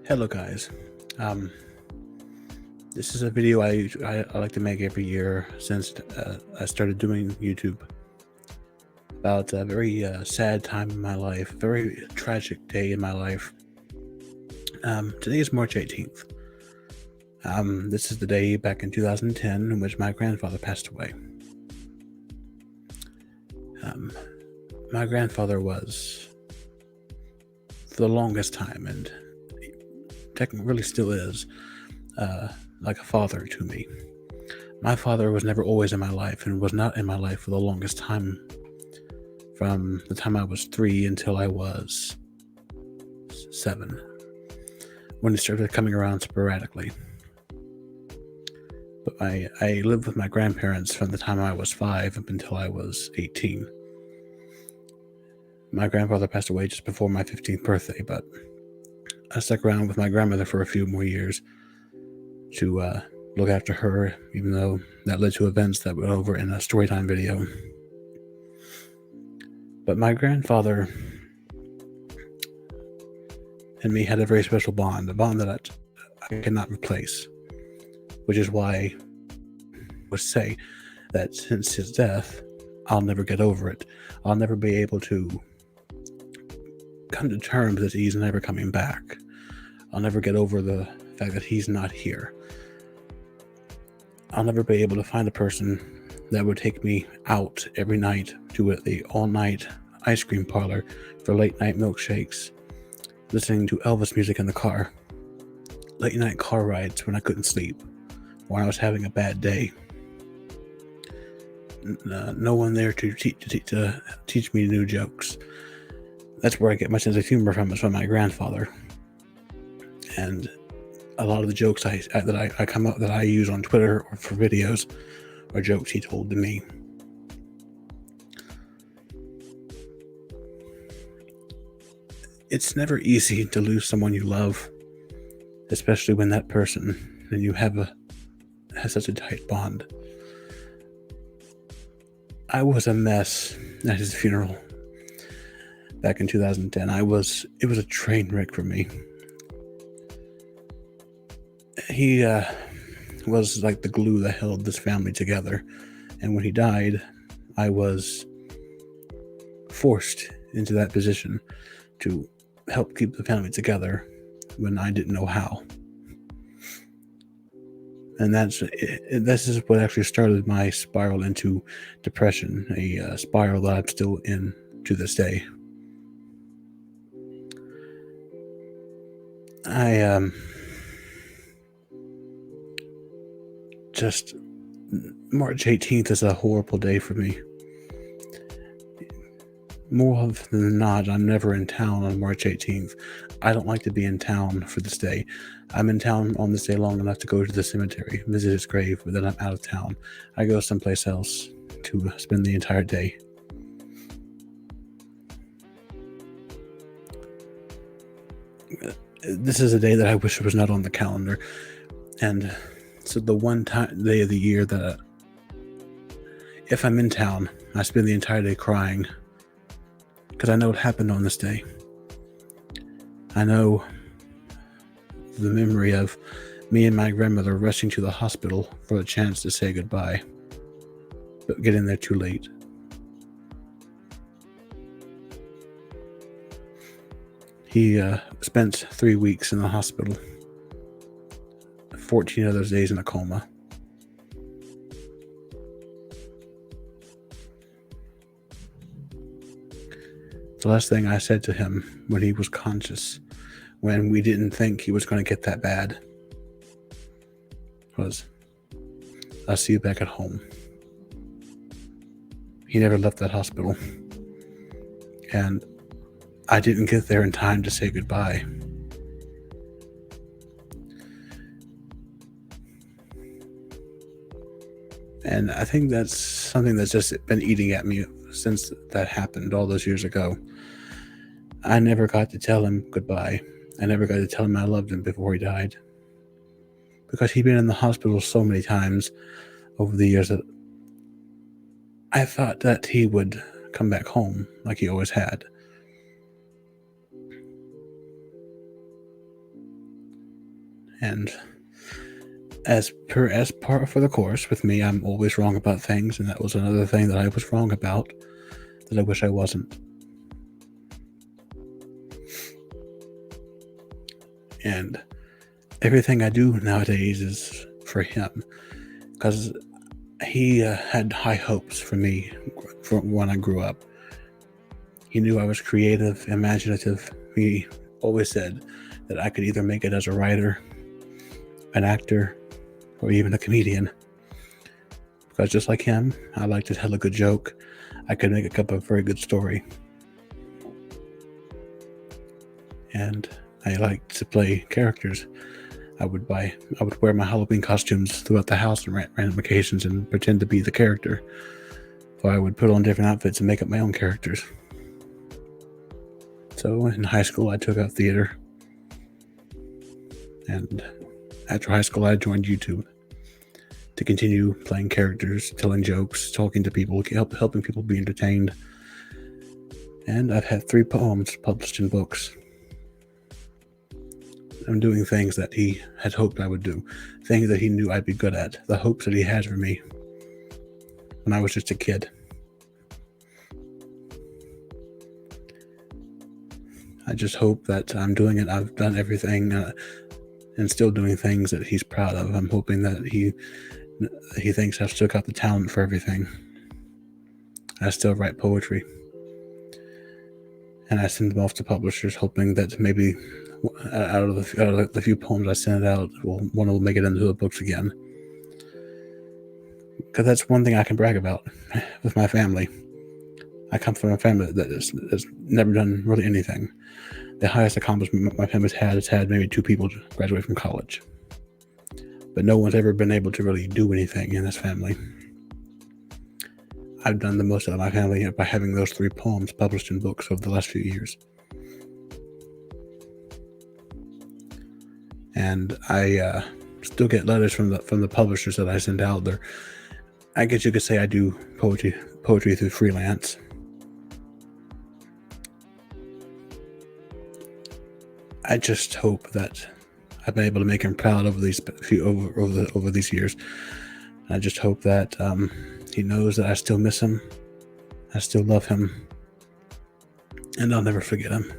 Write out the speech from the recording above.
Hello guys. Um, this is a video I like to make every year since I started doing YouTube about a very sad time in my life, very tragic day in my life. Today is March 18th. This is the day back in 2010 in which my grandfather passed away. Um, my grandfather was, for the longest time, and technically really still is, like a father to me. My father was never always in my life and was not in my life for the longest time, from the time I was 3 until I was 7, when he started coming around sporadically. But I lived with my grandparents from the time I was 5 up until I was 18. My grandfather passed away just before my 15th birthday, but I stuck around with my grandmother for a few more years to look after her, even though that led to events that went over in a storytime video. But my grandfather and me had a very special bond, a bond that I cannot replace, which is why I would say that since his death, I'll never get over it. I'll never be able to come to terms that he's never coming back. I'll never get over the fact that he's not here. I'll never be able to find a person that would take me out every night to the all-night ice cream parlor for late-night milkshakes, listening to Elvis music in the car, late-night car rides when I couldn't sleep, or I was having a bad day. No one there to teach me new jokes. That's where I get my sense of humor from, is from my grandfather. And a lot of the jokes that I come up that I use on Twitter or for videos are jokes he told to me. It's never easy to lose someone you love, especially when that person and you has such a tight bond. I was a mess at his funeral back in 2010. It was a train wreck for me. He was like the glue that held this family together, and when he died, I was forced into that position to help keep the family together when I didn't know how. And this is what actually started my spiral into depression, a spiral that I'm still in to this day. Just March 18th is a horrible day for me. More often than not, I'm never in town on March 18th. I don't like to be in town for this day. I'm in town on this day long enough to go to the cemetery, visit his grave, but then I'm out of town. I go someplace else to spend the entire day. This is a day that I wish was not on the calendar. And so the one day of the year that if I'm in town, I spend the entire day crying, because I know what happened on this day. I know the memory of me and my grandmother rushing to the hospital for a chance to say goodbye, but getting there too late. He spent 3 weeks in the hospital, 14 of those days in a coma. The last thing I said to him when he was conscious, when we didn't think he was going to get that bad, was, "I'll see you back at home." He never left that hospital, and I didn't get there in time to say goodbye. And I think that's something that's just been eating at me since that happened all those years ago. I never got to tell him goodbye. I never got to tell him I loved him before he died, because he'd been in the hospital so many times over the years that I thought that he would come back home like he always had. And as part for the course with me, I'm always wrong about things, and that was another thing that I was wrong about that I wish I wasn't. And everything I do nowadays is for him, because he had high hopes for me from when I grew up. He knew I was creative, imaginative. He always said that I could either make it as a writer, an actor, or even a comedian. Because just like him, I like to tell a good joke. I could make up a very good story. And I like to play characters. I would wear my Halloween costumes throughout the house on random occasions and pretend to be the character. Or I would put on different outfits and make up my own characters. So in high school, I took up theater. And after high school, I joined YouTube to continue playing characters, telling jokes, talking to people, helping people be entertained. And I've had 3 poems published in books. I'm doing things that he had hoped I would do, things that he knew I'd be good at, the hopes that he had for me when I was just a kid. I just hope that I'm doing it. I've done everything and still doing things that he's proud of. I'm hoping that he thinks I've still got the talent for everything. I still write poetry. And I send them off to publishers, hoping that maybe out of the few poems I send out, one will make it into the books again. Because that's one thing I can brag about with my family. I come from a family that has never done really anything. The highest accomplishment my family's had is had maybe 2 people graduate from college. But no one's ever been able to really do anything in this family. I've done the most out of my family by having those 3 poems published in books over the last few years. And I still get letters from the publishers that I send out there. I guess you could say I do poetry through freelance. I just hope that I've been able to make him proud over these years. I just hope that he knows that I still miss him, I still love him, and I'll never forget him.